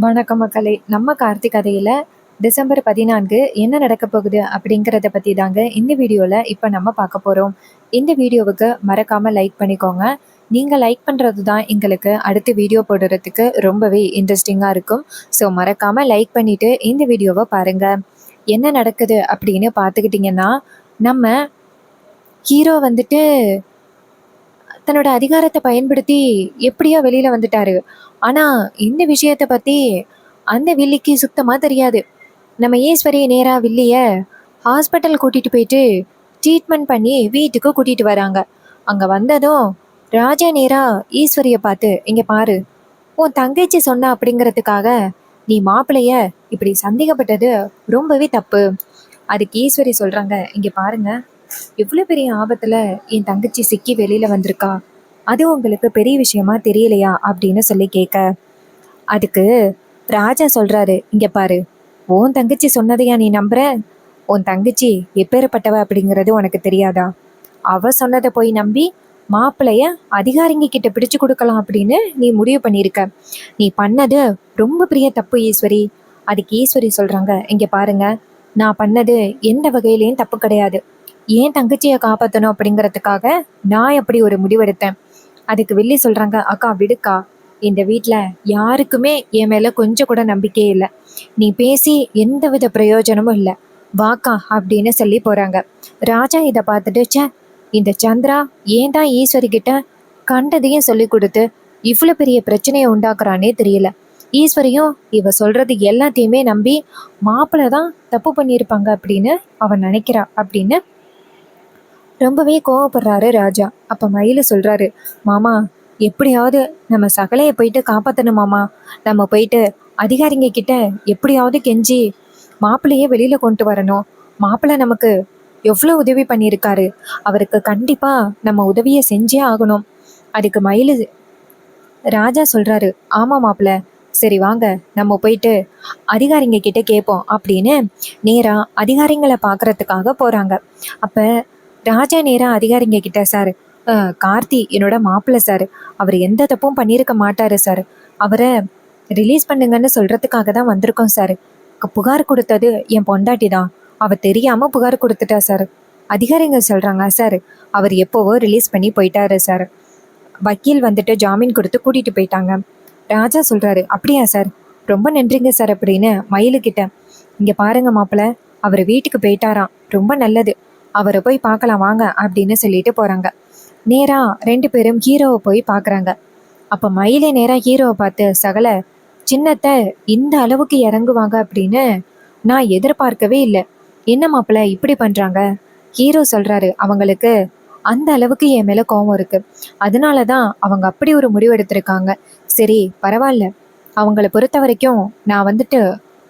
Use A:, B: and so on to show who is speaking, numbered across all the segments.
A: வணக்கம் மக்களே. நம்ம கார்த்திக் கதையில டிசம்பர் 14 என்ன நடக்க போகுது அப்படிங்கிறத பத்தி தாங்க இந்த வீடியோல இப்ப நம்ம பார்க்க போறோம். இந்த வீடியோவுக்கு மறக்காம லைக் பண்ணிக்கோங்க. நீங்க லைக் பண்றது தான் எங்களுக்கு அடுத்த வீடியோ போடுறதுக்கு ரொம்பவே இன்ட்ரெஸ்டிங்கா இருக்கும். ஸோ மறக்காம லைக் பண்ணிட்டு இந்த வீடியோவை பாருங்க. என்ன நடக்குது அப்படின்னு பார்த்துக்கிட்டிங்கன்னா, நம்ம ஹீரோ வந்துட்டு தன்னோட அதிகாரத்தை பயன்படுத்தி எப்படியோ வெளியில வந்துட்டாரு. ஆனா இந்த விஷயத்தை பத்தி அந்த வில்லிக்கு சுத்தமா தெரியாது. நம்ம ஈஸ்வரியை நேரா வில்லிய ஹாஸ்பிட்டல் கூட்டிட்டு போயிட்டு ட்ரீட்மெண்ட் பண்ணி வீட்டுக்கு கூட்டிட்டு வராங்க. அங்க வந்ததும் ராஜா நேரா ஈஸ்வரிய பார்த்து, இங்க பாரு, உன் தங்கச்சி சொன்னா அப்படிங்கிறதுக்காக நீ மாப்பிளைய இப்படி சந்தேகப்பட்டது ரொம்பவே தப்பு. அதுக்கு ஈஸ்வரி சொல்றாங்க, இங்க பாருங்க, இவ்வளவு பெரிய ஆபத்துல என் தங்கச்சி சிக்கி வெளியில வந்திருக்கா, அது உங்களுக்கு பெரிய விஷயமா தெரியலையா அப்படின்னு சொல்லி கேட்க, அதுக்கு ராஜா சொல்றாரு, இங்க பாரு, உன் தங்கச்சி சொன்னதையா நீ நம்புற? உன் தங்கச்சி எப்பேற்பட்டவ அப்படிங்கிறது உனக்கு தெரியாதா? அவ சொன்னதை போய் நம்பி மாப்பிளைய அதிகாரிங்க கிட்ட பிடிச்சு கொடுக்கலாம் அப்படின்னு நீ முடிவு பண்ணியிருக்க. நீ பண்ணது ரொம்ப பெரிய தப்பு ஈஸ்வரி. அதுக்கு ஈஸ்வரி சொல்றாங்க, இங்க பாருங்க, நான் பண்ணது எந்த வகையிலையும் தப்பு கிடையாது. ஏன் தங்கச்சியை காப்பாற்றணும் அப்படிங்கிறதுக்காக நான் எப்படி ஒரு முடிவெடுத்தேன். அதுக்கு வில்லி சொல்றாங்க, அக்கா விடுக்கா, இந்த வீட்டில் யாருக்குமே என் மேல கொஞ்சம் கூட நம்பிக்கையே இல்லை. நீ பேசி எந்த வித பிரயோஜனமும் இல்லை, வாக்கா அப்படின்னு சொல்லி போறாங்க. ராஜா இதை பார்த்துட்டு, ச்சே, இந்த சந்திரா ஏன் தான் ஈஸ்வரி கிட்ட கண்டதையும் சொல்லி கொடுத்து இவ்வளவு பெரிய பிரச்சனையை உண்டாக்குறானே தெரியல. ஈஸ்வரியும் இவ சொல்றது எல்லாத்தையுமே நம்பி மாப்பிள்ளை தான் தப்பு பண்ணியிருப்பாங்க அப்படின்னு அவன் நினைக்கிறா அப்படின்னு ரொம்பவே கோவப்படுறாரு ராஜா. அப்ப மயிலு சொல்றாரு, மாமா, எப்படியாவது நம்ம சகலைய போயிட்டு காப்பாத்தணும் மாமா. நம்ம போயிட்டு அதிகாரிங்க கிட்ட எப்படியாவது கெஞ்சி மாப்பிள்ளையே வெளியில கொண்டு வரணும். மாப்பிள்ளை நமக்கு எவ்வளவு உதவி பண்ணியிருக்காரு, அவருக்கு கண்டிப்பா நம்ம உதவியை செஞ்சே ஆகணும். அதுக்கு மயிலு ராஜா சொல்றாரு, ஆமா மாப்பிள்ள, சரி வாங்க நம்ம போயிட்டு அதிகாரிங்க கிட்ட கேட்போம் அப்படின்னு நேரா அதிகாரிங்களை பார்க்கறதுக்காக போறாங்க. அப்ப ராஜா நேரா அதிகாரிங்க கிட்ட, சார், கார்த்தி என்னோட மாப்பிள்ளை சார், அவர் எந்த தப்பும் பண்ணியிருக்க மாட்டாரு சார், அவரை ரிலீஸ் பண்ணுங்கன்னு சொல்றதுக்காக தான் வந்திருக்கோம் சார். புகார் கொடுத்தது என் பொண்டாட்டி தான், அவ தெரியாம புகார் கொடுத்துட்டா சார். அதிகாரிங்க சொல்றாங்க, சார், அவர் எப்போவோ ரிலீஸ் பண்ணி போயிட்டாரு சார், வக்கீல் வந்துட்டு ஜாமீன் கொடுத்து கூட்டிட்டு போயிட்டாங்க. ராஜா சொல்றாரு, அப்படியா சார், ரொம்ப நன்றிங்க சார் அப்படின்னு மயிலுக்கிட்ட, இங்க பாருங்க மாப்பிள்ள, அவர் வீட்டுக்கு போயிட்டாராம், ரொம்ப நல்லது, அவரை போய் பார்க்கலாம் வாங்க அப்படின்னு சொல்லிட்டு போறாங்க. நேரா ரெண்டு பேரும் ஹீரோவை போய் பார்க்குறாங்க. அப்போ மயிலே நேரா ஹீரோவை பார்த்து, சகல, சின்னத்தை இந்த அளவுக்கு இறங்குவாங்க அப்படின்னு நான் எதிர்பார்க்கவே இல்லை. என்ன மாப்பிள்ள இப்படி பண்றாங்க? ஹீரோ சொல்றாரு, அவங்களுக்கு அந்த அளவுக்கு என் மேல கோவம் இருக்கு, அதனால தான் அவங்க அப்படி ஒரு முடிவு எடுத்திருக்காங்க. சரி பரவாயில்ல, அவங்கள பொறுத்த வரைக்கும் நான் வந்துட்டு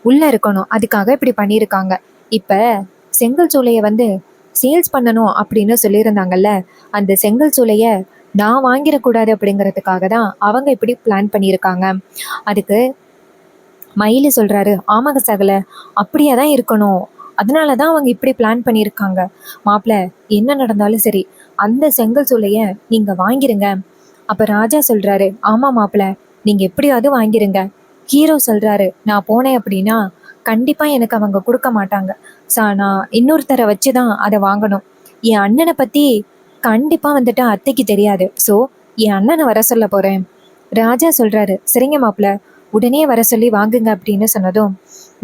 A: உள்ள இருக்கணும், அதுக்காக இப்படி பண்ணியிருக்காங்க. இப்ப செங்கல் சூளையை வந்து சேல்ஸ் பண்ணணும் அப்படின்னு சொல்லியிருந்தாங்கல்ல, அந்த செங்கல் சூளையை நான் வாங்கிடக்கூடாது அப்படிங்கிறதுக்காக தான் அவங்க இப்படி பிளான் பண்ணியிருக்காங்க. அதுக்கு மயிலு சொல்றாரு, ஆமாங்க சகல, அப்படியே தான் இருக்கணும், அதனால தான் அவங்க இப்படி பிளான் பண்ணியிருக்காங்க. மாப்பிள்ள, என்ன நடந்தாலும் சரி, அந்த செங்கல் சூளைய நீங்க வாங்கிருங்க. அப்ப ராஜா சொல்றாரு, ஆமா மாப்பிள்ள, நீங்க எப்படியாவது வாங்கிருங்க. ஹீரோ சொல்றாரு, நான் போனேன் அப்படின்னா கண்டிப்பா எனக்கு அவங்க கொடுக்க மாட்டாங்க, நான் இன்னொருத்தரை வச்சுதான் அதை வாங்கணும். என் அண்ணனை பத்தி கண்டிப்பா வந்துட்டு அத்தைக்கு தெரியாது, ஸோ என் அண்ணனை வர சொல்ல போறேன். ராஜா சொல்றாரு, சரிங்க மாப்பிள்ள, உடனே வர சொல்லி வாங்குங்க அப்படின்னு சொன்னதும்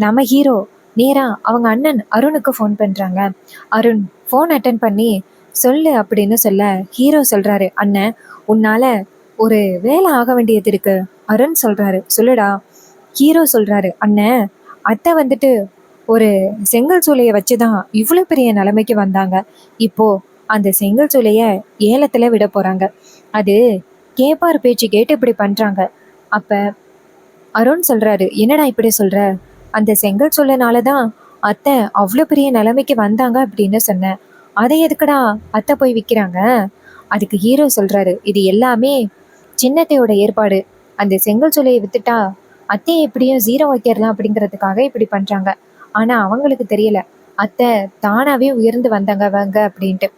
A: நம்ம ஹீரோ நேரா அவங்க அண்ணன் அருணுக்கு ஃபோன் பண்றாங்க. அருண் ஃபோன் அட்டன் பண்ணி சொல்லு அப்படின்னு சொல்ல, ஹீரோ சொல்றாரு, அண்ணன் உன்னால ஒரு வேலை ஆக வேண்டியது இருக்கு. அருண் சொல்றாரு, சொல்லுடா. ஹீரோ சொல்றாரு, அண்ணன் அத்தை வந்துட்டு ஒரு செங்கல் சூளையை வச்சுதான் இவ்வளவு பெரிய நிலைமைக்கு வந்தாங்க. இப்போ அந்த செங்கல் சூளைய ஏலத்துல விட போறாங்க. அது கேப்பார் பேச்சு கேட்டு இப்படி பண்றாங்க. அப்ப அருண் சொல்றாரு, என்னடா இப்படி சொல்ற, அந்த செங்கல் சூளைனால தான் அத்தை அவ்வளோ பெரிய நிலைமைக்கு வந்தாங்க அப்படின்னு சொன்னேன், அதை எதுக்குடா அத்தை போய் விற்கிறாங்க? அதுக்கு ஹீரோ சொல்றாரு, இது எல்லாமே சின்னத்தையோட ஏற்பாடு. அந்த செங்கல் சூளையை வித்துட்டா அத்தையை எப்படியும் ஜீரோ வைக்கிறலாம் அப்படிங்கிறதுக்காக இப்படி பண்றாங்க. ஆனா அவங்களுக்கு தெரியல, அத்தை தானாவே உயர்ந்து வந்தாங்க அப்படின்ட்டு.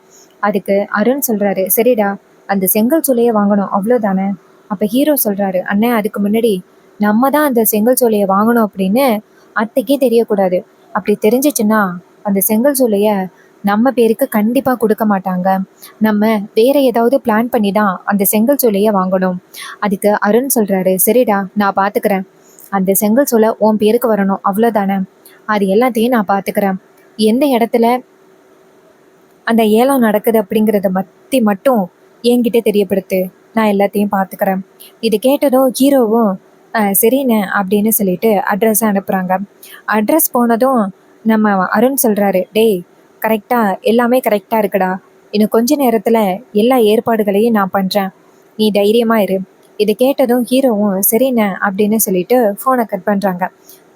A: அதுக்கு அருண் சொல்றாரு, சரிடா, அந்த செங்கல் சூளையை வாங்கணும் அவ்வளோதானே. அப்ப ஹீரோ சொல்றாரு, அண்ணன் அதுக்கு முன்னாடி நம்ம தான் அந்த செங்கல் சூளையை வாங்கணும் அப்படின்னு அத்தைக்கே தெரியக்கூடாது. அப்படி தெரிஞ்சிச்சுன்னா அந்த செங்கல் சூளையை நம்ம பேருக்கு கண்டிப்பாக கொடுக்க மாட்டாங்க. நம்ம வேற ஏதாவது பிளான் பண்ணி தான் அந்த செங்கல் சூளையை வாங்கணும். அதுக்கு அருண் சொல்றாரு, சரிடா நான் பார்த்துக்கிறேன். அந்த செங்கல் சூளை உன் பேருக்கு வரணும் அவ்வளோதானே. அது எல்லாத்தையும் நான் பார்த்துக்கிறேன். எந்த இடத்துல அந்த ஏலம் நடக்குது அப்படிங்கிறத பற்றி மட்டும் என்கிட்ட தெரியப்படுத்து. நான் எல்லாத்தையும் பார்த்துக்கிறேன். இது கேட்டதும் ஹீரோவும் சரிண்ணே அப்படின்னு சொல்லிட்டு அட்ரஸை அனுப்புகிறாங்க. அட்ரஸ் போனதும் நம்ம அருண் சொல்கிறாரு, டேய் கரெக்டாக எல்லாமே கரெக்டாக இருக்குடா. இன்னும் கொஞ்ச நேரத்தில் எல்லா ஏற்பாடுகளையும் நான் பண்ணுறேன். நீ தைரியமாக இரு. இது கேட்டதும் ஹீரோவும் சரிண்ணே அப்படின்னு சொல்லிட்டு ஃபோனை கட் பண்ணுறாங்க.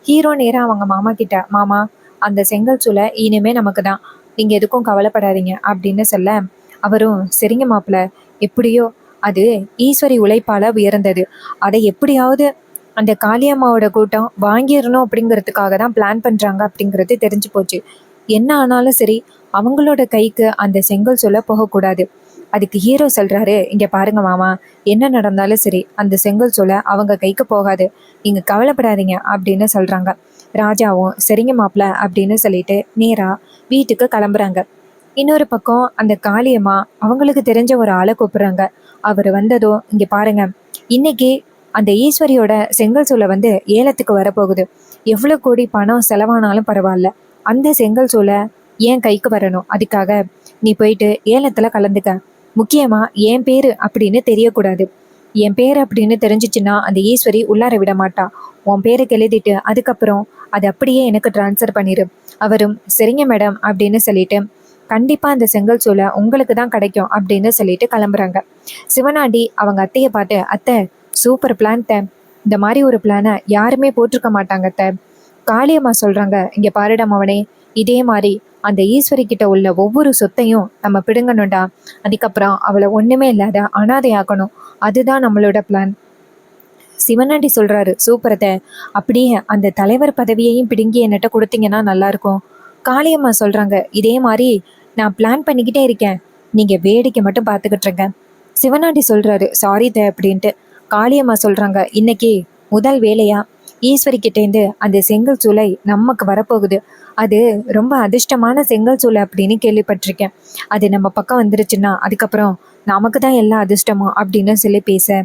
A: ஹீரோ நேராக அவங்க மாமா கிட்ட, மாமா அந்த செங்கல் சூளை இனிமே நமக்கு தான், நீங்கள் எதுக்கும் கவலைப்படாதீங்க அப்படின்னு சொல்ல, அவரும் சரிங்க மாப்பிள்ள, எப்படியோ அது ஈஸ்வரி உழைப்பால் உயர்ந்தது. அதை எப்படியாவது அந்த காளியம்மாவோட கூட்டம் வாங்கிடணும் அப்படிங்கிறதுக்காக தான் பிளான் பண்ணுறாங்க அப்படிங்கிறது தெரிஞ்சு போச்சு. என்ன ஆனாலும் சரி அவங்களோட கைக்கு அந்த செங்கல் சூளை போகக்கூடாது. அதுக்கு ஹீரோ சொல்கிறாரு, இங்கே பாருங்க மாமா, என்ன நடந்தாலும் சரி அந்த செங்கல் சூளை அவங்க கைக்கு போகாது, நீங்கள் கவலைப்படாதீங்க அப்படின்னு சொல்கிறாங்க. ராஜாவும் சரிங்க மாப்பிள்ள அப்படின்னு சொல்லிட்டு நேராக வீட்டுக்கு கிளம்புறாங்க. இன்னொரு பக்கம் அந்த காளியம்மா அவங்களுக்கு தெரிஞ்ச ஒரு ஆளை கூப்பிடுறாங்க. அவர் வந்ததும், இங்கே பாருங்க, இன்னைக்கு அந்த ஈஸ்வரியோட செங்கல் சூளை வந்து ஏலத்துக்கு வரப்போகுது. எவ்வளோ கோடி பணம் செலவானாலும் பரவாயில்ல, அந்த செங்கல் சூளை என் கைக்கு வரணும். அதுக்காக நீ போயிட்டு ஏலத்தில் கலந்துக்க. முக்கியமாக என் பேர் அப்படின்னு தெரியக்கூடாது. என் பேர் அப்படின்னு தெரிஞ்சிச்சுன்னா அந்த ஈஸ்வரி உள்ளார விட மாட்டா. உன் பேருக்கு எழுதிட்டு அதுக்கப்புறம் அது அப்படியே எனக்கு ட்ரான்ஸ்ஃபர் பண்ணிடு. அவரும் சரிங்க மேடம் அப்படின்னு சொல்லிட்டு, கண்டிப்பாக அந்த செங்கல் சூளை உங்களுக்கு தான் கிடைக்கும் அப்படின்னு சொல்லிட்டு கிளம்புறாங்க. சிவனாண்டி அவங்க அத்தையை பார்த்து, அத்தை சூப்பர் பிளான் த, இந்த மாதிரி ஒரு பிளானை யாருமே போட்டிருக்க மாட்டாங்க த. காளியம்மா சொல்கிறாங்க, இங்கே பாருடம் அவனே, இதே மாதிரி அந்த ஈஸ்வரி கிட்ட உள்ள ஒவ்வொரு சொத்தையும் நம்ம பிடுங்கணும்டா. அதுக்கப்புறம் அவளை ஒன்றுமே இல்லாத அனாதையாக்கணும். அதுதான் நம்மளோட பிளான். சிவனாண்டி சொல்கிறாரு, சூப்பரத்தை, அப்படியே அந்த தலைவர் பதவியையும் பிடுங்கி என்கிட்ட கொடுத்தீங்கன்னா நல்லாயிருக்கும். காளியம்மா சொல்கிறாங்க, இதே மாதிரி நான் பிளான் பண்ணிக்கிட்டே இருக்கேன், நீங்கள் வேடிக்கை மட்டும் பார்த்துக்கிட்டு இருக்கேன். சிவனாண்டி சொல்கிறாரு, சாரி த அப்படின்ட்டு. காளியம்மா சொல்கிறாங்க, இன்னைக்கு முதல் வேலையா ஈஸ்வரி கிட்டேருந்து அந்த செங்கல் சூளை நமக்கு வரப்போகுது. அது ரொம்ப அதிர்ஷ்டமான செங்கல் சூளை அப்படின்னு கேள்விப்பட்டிருக்கேன். அது நம்ம பக்கம் வந்துருச்சுன்னா அதுக்கப்புறம் நமக்கு தான் எல்லா அதிர்ஷ்டமும் அப்படின்னு சொல்லி பேச,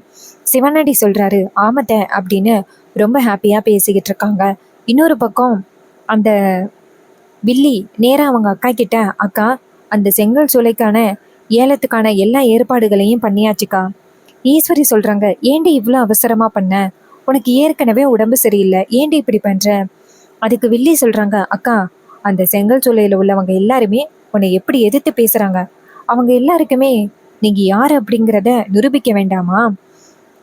A: சிவனாண்டி சொல்கிறாரு, ஆமத்த அப்படின்னு ரொம்ப ஹாப்பியாக பேசிக்கிட்டு இருக்காங்க. இன்னொரு பக்கம் அந்த வில்லி நேராக அவங்க அக்கா கிட்ட, அக்கா அந்த செங்கல் சூளைக்கான ஏலத்துக்கான எல்லா ஏற்பாடுகளையும் பண்ணியாச்சுக்கா. ஈஸ்வரி சொல்கிறாங்க, ஏண்டி இவ்வளோ அவசரமாக பண்ண, உனக்கு ஏற்கனவே உடம்பு சரியில்லை, ஏண்டி இப்படி பண்ணுற. அதுக்கு வில்லி சொல்கிறாங்க, அக்கா அந்த செங்கல் சூளையில் உள்ளவங்க எல்லாருமே உன்னை எப்படி எதிர்த்து பேசுகிறாங்க. அவங்க எல்லாருக்குமே நீங்கள் யார் அப்படிங்கிறத நிரூபிக்க வேண்டாமா.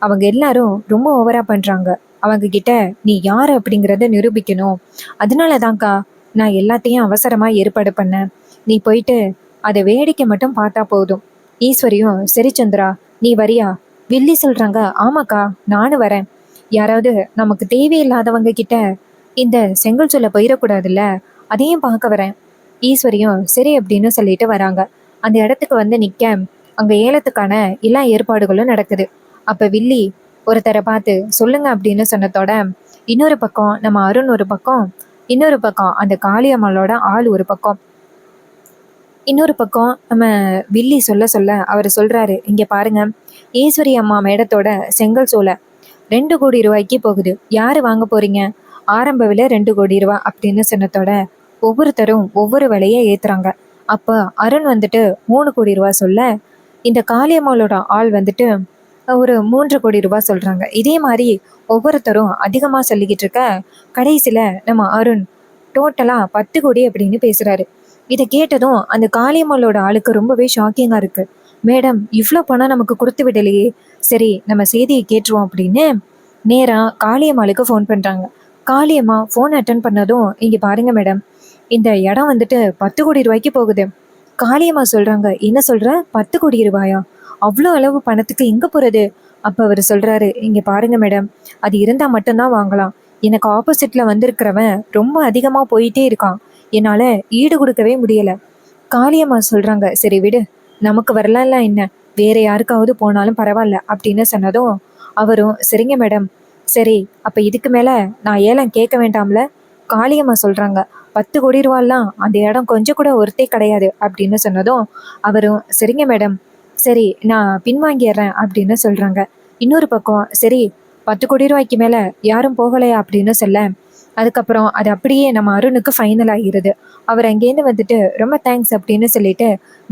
A: அவங்க எல்லாரும் ரொம்ப ஓவராக பண்ணுறாங்க. அவங்க கிட்ட நீ யார் அப்படிங்கிறத நிரூபிக்கணும். அதனால தான்க்கா நான் எல்லாத்தையும் அவசரமாக ஏற்பாடு பண்ணேன். நீ போயிட்டு அதை வேடிக்கை மட்டும் பார்த்தா போதும். ஈஸ்வரியும் சரி சந்திரா நீ வரியா. வில்லி சொல்கிறாங்க, ஆமாக்கா நானும் வரேன். யாராவது நமக்கு தேவையில்லாதவங்க கிட்ட இந்த செங்கல் சொல்ல போயிடக்கூடாதுல்ல, அதையும் பார்க்க வரேன். ஈஸ்வரியும் சரி அப்படின்னு சொல்லிட்டு வராங்க. அந்த இடத்துக்கு வந்து நிற்க அங்கே ஏலத்துக்கான எல்லா ஏற்பாடுகளும் நடக்குது. அப்போ வில்லி ஒருத்தரை பார்த்து சொல்லுங்க அப்படின்னு சொன்னதோட, இன்னொரு பக்கம் நம்ம அருண் ஒரு பக்கம், இன்னொரு பக்கம் அந்த காளியம்மளோட ஆள் ஒரு பக்கம், இன்னொரு பக்கம் நம்ம வில்லி சொல்ல சொல்ல அவர் சொல்கிறாரு, இங்கே பாருங்க, ஈஸ்வரி அம்மா மேடத்தோட செங்கல் சோலை 2 கோடி ரூபாய்க்கு போகுது. யார் வாங்க போறீங்க? ஆரம்ப விலை 2 கோடி ரூபா அப்படின்னு சொன்னதோட ஒவ்வொருத்தரும் ஒவ்வொரு விலையை ஏற்றுறாங்க. அப்போ அருண் வந்துட்டு 3 கோடி ரூபா சொல்ல, இந்த காளியம்மாளோட ஆள் வந்துட்டு ஒரு 3 கோடி ரூபாய் சொல்கிறாங்க. இதே மாதிரி ஒவ்வொருத்தரும் அதிகமாக சொல்லிக்கிட்டு இருக்க, கடைசியில் நம்ம அருண் டோட்டலாக 10 கோடி அப்படின்னு பேசுகிறாரு. இதை கேட்டதும் அந்த காளியம்மாளோட ஆளுக்கு ரொம்பவே ஷாக்கிங்காக இருக்குது. மேடம் இவ்வளோ பணம் நமக்கு கொடுத்து விடலையே, சரி நம்ம செய்தியை கேட்டுருவோம் அப்படின்னு நேராக காளியம்மாளுக்கு ஃபோன் பண்ணுறாங்க. காளியம்மா ஃபோன் அட்டன் பண்ணதும், இங்கே பாருங்கள் மேடம், இந்த இடம் வந்துட்டு 10 கோடி ரூபாய்க்கு போகுது. காளியம்மா சொல்கிறாங்க, என்ன சொல்கிற, 10 கோடி ரூபாயா? அவ்வளோ அளவு பணத்துக்கு எங்கே போகிறது? அப்போ அவர் சொல்கிறாரு, இங்கே பாருங்க மேடம், அது இருந்தால் மட்டும்தான் வாங்கலாம். எனக்கு ஆப்போசிட்டில் வந்திருக்கிறவன் ரொம்ப அதிகமாக போயிட்டே இருக்கான், என்னால் ஈடு கொடுக்கவே முடியலை. காளியம்மா சொல்கிறாங்க, சரி விடு, நமக்கு வரலாம்ல என்ன, வேற யாருக்காவது போனாலும் பரவாயில்ல அப்படின்னு சொன்னதும் அவரும் சரிங்க மேடம், சரி, அப்ப இதுக்கு மேல நான் ஏலம் கேட்க வேண்டாம்ல? காளியம்மா சொல்றாங்க, 10 கோடி ரூபாலாம் அந்த இடம் கொஞ்சம் கூட ஒர்த்தே கிடையாது அப்படின்னு சொன்னதும் அவரும் சரிங்க மேடம், சரி நான் பின்வாங்கிடுறேன் அப்படின்னு சொல்றாங்க. இன்னொரு பக்கம் சரி 10 கோடி ரூபாய்க்கு மேல யாரும் போகலையா அப்படின்னு சொல்ல, அதுக்கப்புறம் அது அப்படியே நம்ம அருணுக்கு ஃபைனல் ஆகிருது. அவர் அங்கேருந்து வந்துட்டு ரொம்ப தேங்க்ஸ் அப்படின்னு சொல்லிட்டு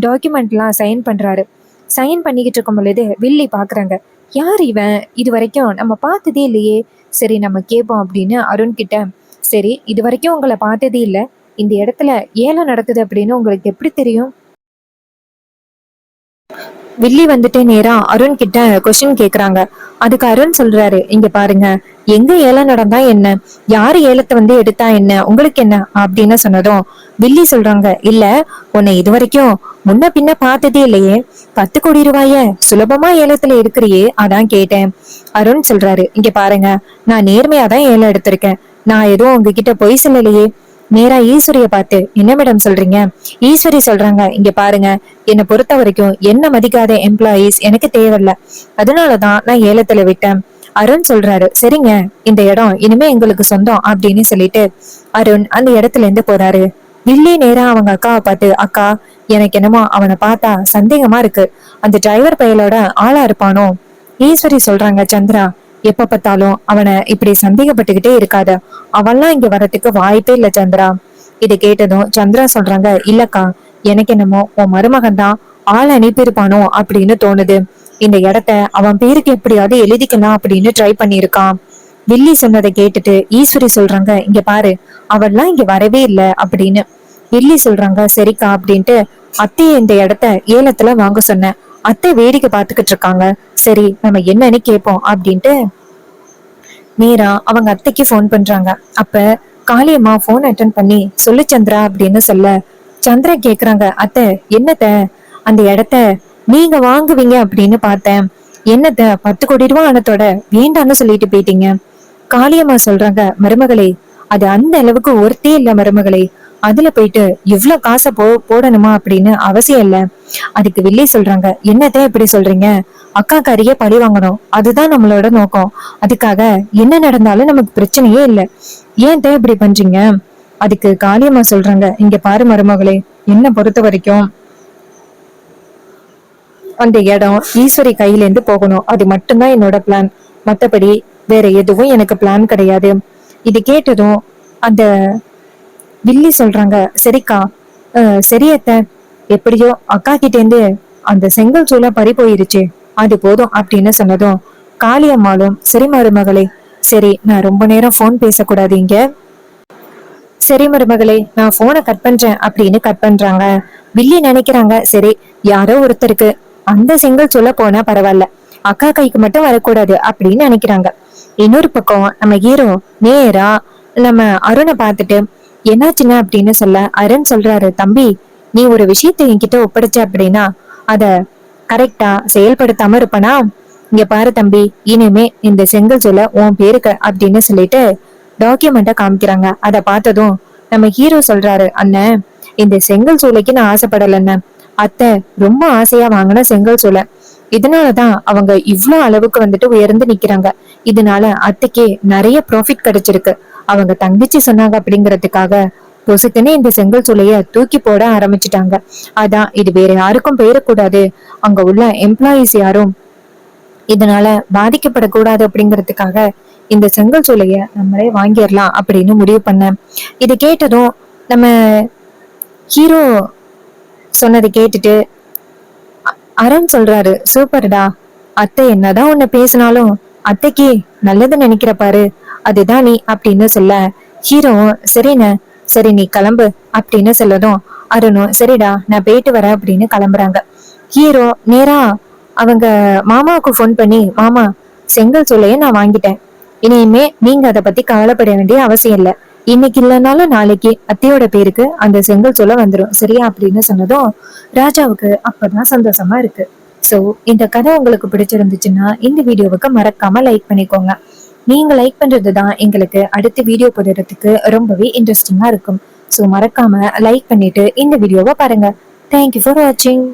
A: டாக்குமெண்ட்லாம் சைன் பண்றாரு. சைன் பண்ணிக்கிட்டு இருக்கும் பொழுது வில்லி பாக்குறாங்க, யார் இவன், இது வரைக்கும் நம்ம பார்த்ததே இல்லையே, சரி நம்ம கேட்போம் அப்படின்னு அருண் கிட்ட. சரி, இது வரைக்கும் உங்களை பார்த்ததே இல்லை, இந்த இடத்துல ஏலம் நடக்குது அப்படின்னு உங்களுக்கு எப்படி தெரியும்? வில்லி வந்துட்டு நேரா அருண் கிட்ட கொஸ்டின் கேக்குறாங்க. அதுக்கு அருண் சொல்றாரு, இங்க பாருங்க, எங்க ஏலம் நடந்தா என்ன, யாரு ஏலத்தை வந்து எடுத்தா என்ன, உங்களுக்கு என்ன அப்படின்னு சொன்னதும் வில்லி சொல்றாங்க, இல்ல உன்னை இது வரைக்கும் முன்ன பின்ன பார்த்ததே இல்லையே, 10 கோடி ரூபாய சுலபமா ஏலத்துல எடுக்கிறியே, அதான் கேட்டேன். அருண் சொல்றாரு, இங்க பாருங்க, நான் நேர்மையாதான் ஏலம் எடுத்திருக்கேன், நான் எதுவும் உங்ககிட்ட பொய் சொல்லலையே. நேரா ஈஸ்வரிய பார்த்து, என்ன மேடம் சொல்றீங்க? ஈஸ்வரி சொல்றாங்க, இங்க பாருங்க, என்னை பொறுத்த வரைக்கும் என்ன மதிக்காத எம்ப்ளாயீஸ் எனக்கு தேவையில்ல, அதனாலதான் நான் ஏலத்துல விட்டேன். அருண் சொல்றாரு, சரிங்க, இந்த இடம் இனிமே எங்களுக்கு சொந்தம் அப்படின்னு சொல்லிட்டு அருண் அந்த இடத்துல இருந்து போறாரு. வில்லி நேரா அவங்க அக்காவை பார்த்து, அக்கா, எனக்கு என்னமோ அவனை பார்த்தா சந்தேகமா இருக்கு, அந்த டிரைவர் பையலோட ஆளா இருப்பானோ? ஈஸ்வரி சொல்றாங்க, சந்திரா, எப்ப பார்த்தாலும் அவனை இப்படி சந்தேகப்பட்டுக்கிட்டே இருக்காத, அவன்லாம் இங்க வரத்துக்கு வாய்ப்பே இல்ல சந்திரா. இதை கேட்டதும் சந்திரா சொல்றாங்க, இல்லக்கா, எனக்கு என்னமோ உன் மருமகன் தான் ஆள் அனுப்பியிருப்பானோ அப்படின்னு தோணுது, இந்த இடத்த அவன் பேருக்கு எப்படியாவது எழுதிக்கலாம் அப்படின்னு ட்ரை பண்ணியிருக்கான். வில்லி சொன்னதை கேட்டுட்டு ஈஸ்வரி சொல்றாங்க, இங்க பாரு, அவன்லாம் இங்க வரவே இல்லை அப்படின்னு. வில்லி சொல்றாங்க, சரிக்கா அப்படின்ட்டு அத்தையை இந்த இடத்த ஏலத்துல வாங்க சொன்னேன், அத்தை வேடிக்கை பார்த்துக்கிட்டு இருக்காங்க, சரி நம்ம என்னன்னு கேட்போம் அப்படின்ட்டு நேரா அவங்க அத்தைக்கு ஃபோன் பண்றாங்க. அப்ப காளியம்மா போன் அட்டன் பண்ணி, சொல்லு சந்திரா அப்படின்னு சொல்ல, சந்திரா கேக்குறாங்க, அத்தை என்னத்த, அந்த இடத்த நீங்க வாங்குவீங்க அப்படின்னு பார்த்தேன், என்னத்த 10 கோடி ரூபாய் ஆனத்தோட வேண்டான்னு சொல்லிட்டு போயிட்டீங்க. காளியம்மா சொல்றாங்க, மருமகளே, அது அந்த அளவுக்கு ஒருத்தே இல்ல மருமகளே, அதுல போயிட்டு இவ்வளவு காசை போடணுமா அப்படின்னு அவசியம் இல்ல. அதுக்கு வில்லி சொல்றாங்க, என்னதான் இப்படி சொல்றீங்க, அக்கா காரிய பழி வாங்கணும், அதுதான் நம்மளோட நோக்கம், அதுக்காக என்ன நடந்தாலும் நமக்கு பிரச்சனையே இல்லை, ஏன் தான் இப்படி பண்றீங்க? அதுக்கு காளியம்மா சொல்றாங்க, இங்க பாரு மருமகளே, என்ன பொறுத்த வரைக்கும் அந்த இடம் ஈஸ்வரி கையில இருந்து போகணும், அது மட்டும்தான் என்னோட பிளான், மத்தபடி வேற எதுவும் எனக்கு பிளான் கிடையாது. இது கேட்டதும் அந்த வில்லி சொல்றாங்க, சரிக்கா, சரியத்த, எப்படியோ அக்கா கிட்ட இருந்து அந்த செங்கல் சூளை பறி போயிருச்சு, அது போதும் அப்படின்னு சொன்னதும் காளியம்மாளும், சரி மருமகளே, சரி நான் ரொம்ப நேரம் போன் பேசக்கூடாது இங்க, சரி மருமகளே நான் போனை கட் பண்றேன் அப்படின்னு கட் பண்றாங்க. வில்லி நினைக்கிறாங்க, சரி யாரோ ஒருத்தருக்கு அந்த செங்கல் சொல்ல போனா பரவாயில்ல, அக்கா கைக்கு மட்டும் வரக்கூடாது அப்படின்னு நினைக்கிறாங்க. இன்னொரு பக்கம் நம்ம ஹீரோ நேரா நம்ம அருணை பார்த்துட்டு, என்னாச்சுன்னு அப்படின்னு சொல்ல, அருண் சொல்றாரு, தம்பி, நீ ஒரு விஷயத்தை என்கிட்ட ஒப்படைச்ச அப்படின்னா அத கரெக்டா செயல்படுத்தாம இருப்பனா, இங்க பாரு தம்பி, இனிமே இந்த செங்கல் சொல்ல உன் பேருக்கு அப்படின்னு சொல்லிட்டு டாக்குமெண்ட்டை காமிக்கிறாங்க. அதை பார்த்ததும் நம்ம ஹீரோ சொல்றாரு, அண்ணன், இந்த செங்கல் சூளைக்கு நான் ஆசைப்படலண்ண, அத்தை ரொம்ப ஆசையா வாங்கின செங்கல் சூளை, இதனாலதான் அவங்க இவ்வளவு அளவுக்கு வந்துட்டு உயர்ந்து நிக்கிறாங்க, இதனால அத்தைக்கு நிறைய ப்ராஃபிட் கிடைச்சிருக்கு, அவங்க தங்கச்சி சொன்னாங்க அப்படிங்கறதுக்காக பொசுக்குன்னு இந்த செங்கல் சூளைய தூக்கி போட ஆரம்பிச்சுட்டாங்க, அதான் இது வேற யாருக்கும் போயிடக்கூடாது, அங்க உள்ள எம்ப்ளாயிஸ் யாரும் இதனால பாதிக்கப்படக்கூடாது அப்படிங்கறதுக்காக இந்த செங்கல் சூளைய நம்மளே வாங்கிடலாம் அப்படின்னு முடிவு பண்ணேன். இதை கேட்டதும் நம்ம ஹீரோ சொன்னதை கேட்டுட்டு அருண் சொல்றாரு, சூப்பர்டா, அத்தை என்னதான் உன்னை பேசினாலும் அத்தைக்கு நல்லது நினைக்கிற பாரு, அதுதான் நீ அப்படின்னு சொல்ல, ஹீரோவும் சரிண்ண, சரி நீ கிளம்பு அப்படின்னு சொல்லதும் அருணும் சரிடா நான் போயிட்டு வரேன் அப்படின்னு கிளம்புறாங்க. ஹீரோ நேரா அவங்க மாமாவுக்கு ஃபோன் பண்ணி, மாமா, செங்கல் சூளைய நான் வாங்கிட்டேன், இனிமே நீங்க அதை பத்தி கவலைப்பட வேண்டிய அவசியம் இல்ல, இன்னைக்கு இல்லைனாலும் நாளைக்கு அத்தையோட பேருக்கு அந்த செங்கல் சூளை வந்துடும், சரியா அப்படின்னு சொன்னதும் ராஜாவுக்கு அப்பதான் சந்தோஷமா இருக்கு. சோ இந்த கதை உங்களுக்கு பிடிச்சிருந்துச்சுன்னா இந்த வீடியோவுக்கு மறக்காம லைக் பண்ணிக்கோங்க. நீங்க லைக் பண்றதுதான் எங்களுக்கு அடுத்த வீடியோ போடுறதுக்கு ரொம்பவே இன்ட்ரெஸ்டிங்கா இருக்கும். சோ மறக்காம லைக் பண்ணிட்டு இந்த வீடியோவை பாருங்க. தேங்க்யூ ஃபார் வாட்சிங்.